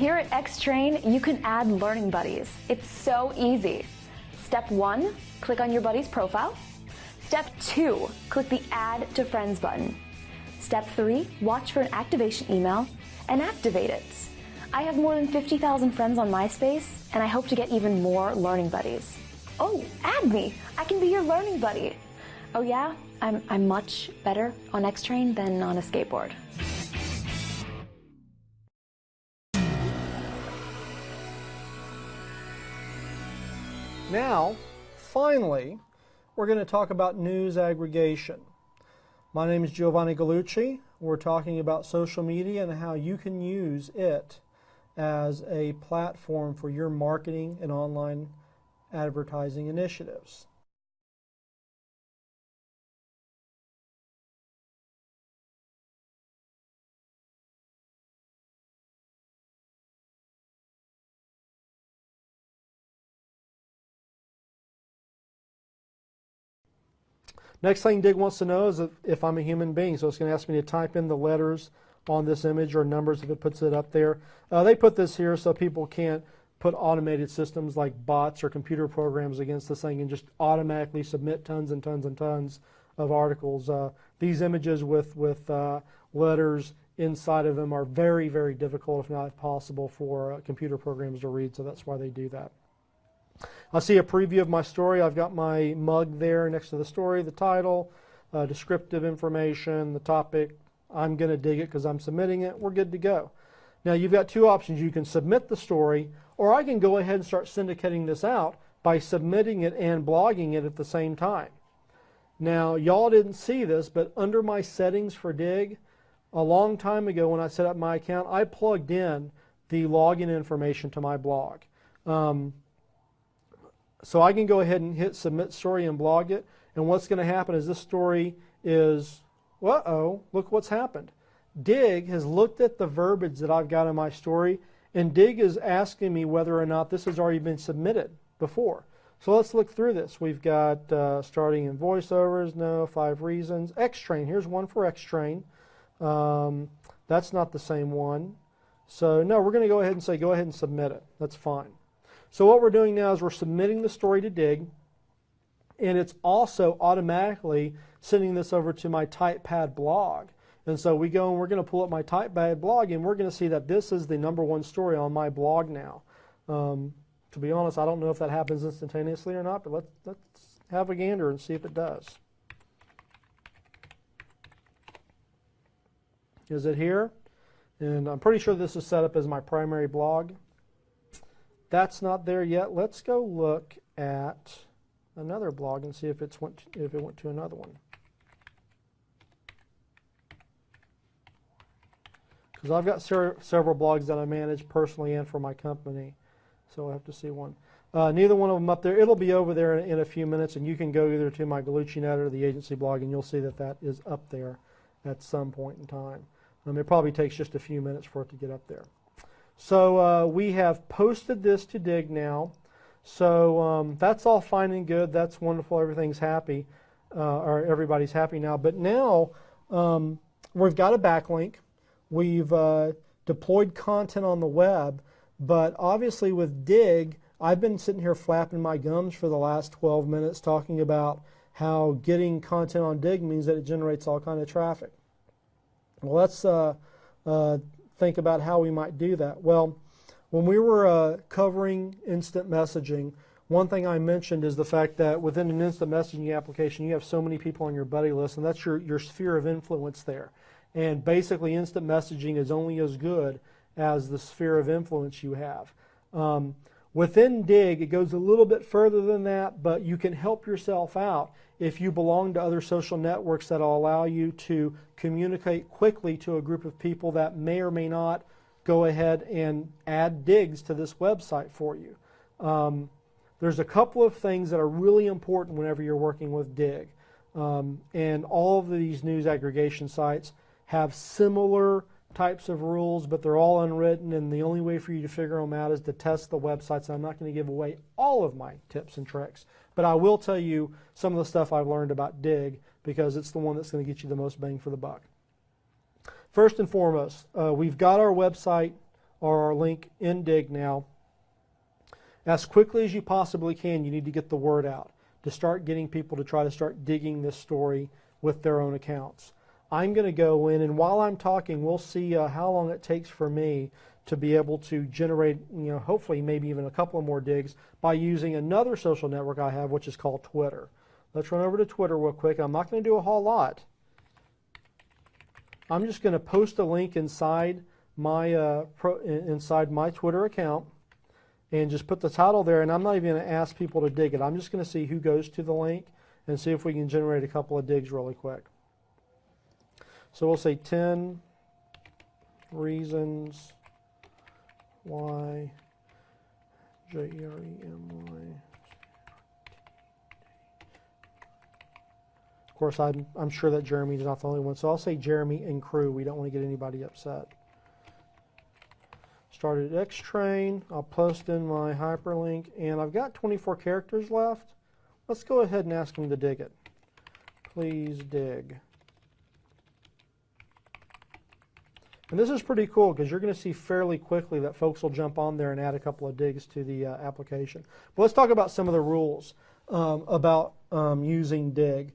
Here at X-Train, you can add learning buddies. It's so easy. Step 1, click on your buddy's profile. Step 2, click the Add to Friends button. Step 3, watch for an activation email and activate it. I have more than 50,000 friends on MySpace, and I hope to get even more learning buddies. Oh, add me! I can be your learning buddy. Oh yeah? I'm much better on X-Train than on a skateboard. Now, finally, we're going to talk about news aggregation. My name is Giovanni Gallucci. We're talking about social media and how you can use it as a platform for your marketing and online advertising initiatives. Next thing Dig wants to know is if I'm a human being, so it's going to ask me to type in the letters on this image or numbers if it puts it up there. They put this here so people can't put automated systems like bots or computer programs against this thing and just automatically submit tons and tons and tons of articles. These images with letters inside of them are very, very difficult, if not impossible, for computer programs to read, so that's why they do that. I see a preview of my story. I've got my mug there next to the story, the title, descriptive information, the topic. I'm going to dig it because I'm submitting it. We're good to go. Now you've got two options. You can submit the story, or I can go ahead and start syndicating this out by submitting it and blogging it at the same time. Now y'all didn't see this, but under my settings for Dig, a long time ago when I set up my account, I plugged in the login information to my blog. So I can go ahead and hit submit story and blog it, and what's going to happen is this story is, uh-oh, look what's happened. Dig has looked at the verbiage that I've got in my story, and Dig is asking me whether or not this has already been submitted before. So let's look through this. We've got starting in voiceovers, no, 5 reasons. X-Train, here's one for X-Train. That's not the same one. So no, we're going to go ahead and say go ahead and submit it. That's fine. So what we're doing now is we're submitting the story to Dig, and it's also automatically sending this over to my TypePad blog. And so we go and we're going to pull up my TypePad blog, and we're going to see that this is the #1 story on my blog now. To be honest, I don't know if that happens instantaneously or not, but let's have a gander and see if it does. Is it here? And I'm pretty sure this is set up as my primary blog. That's not there yet. Let's go look at another blog and see if it went to another one. Because I've got several blogs that I manage personally and for my company. So I'll have to see one. Neither one of them up there. It'll be over there in a few minutes, and you can go either to my GallucciNet or the agency blog, and you'll see that that is up there at some point in time. It probably takes just a few minutes for it to get up there. So we have posted this to Dig now. So that's all fine and good. That's wonderful. Everything's happy, or everybody's happy now. But now we've got a backlink. We've deployed content on the web. But obviously with Dig, I've been sitting here flapping my gums for the last 12 minutes talking about how getting content on Dig means that it generates all kind of traffic. Well, let's think about how we might do that. Well, when we were covering instant messaging, one thing I mentioned is the fact that within an instant messaging application, you have so many people on your buddy list, and that's your sphere of influence there. And basically, instant messaging is only as good as the sphere of influence you have. Within Dig, it goes a little bit further than that, but you can help yourself out if you belong to other social networks that will allow you to communicate quickly to a group of people that may or may not go ahead and add digs to this website for you. There's a couple of things that are really important whenever you're working with Dig. And all of these news aggregation sites have similar types of rules, but they're all unwritten, and the only way for you to figure them out is to test the websites. I'm not going to give away all of my tips and tricks, but I will tell you some of the stuff I've learned about Dig because it's the one that's going to get you the most bang for the buck. First and foremost, we've got our website or our link in Dig now. As quickly as you possibly can, you need to get the word out to start getting people to try to start digging this story with their own accounts. I'm going to go in, and while I'm talking, we'll see how long it takes for me to be able to generate, hopefully maybe even a couple of more digs by using another social network I have, which is called Twitter. Let's run over to Twitter real quick. I'm not going to do a whole lot. I'm just going to post a link inside my Twitter account and just put the title there, and I'm not even going to ask people to dig it. I'm just going to see who goes to the link and see if we can generate a couple of digs really quick. So we'll say 10 reasons why Jeremy. Of course, I'm sure that Jeremy is not the only one, so I'll say Jeremy and crew. We don't want to get anybody upset. Started X-Train. I'll post in my hyperlink, and I've got 24 characters left. Let's go ahead and ask them to dig it. Please dig. And this is pretty cool because you're going to see fairly quickly that folks will jump on there and add a couple of digs to the application. But let's talk about some of the rules about using Dig.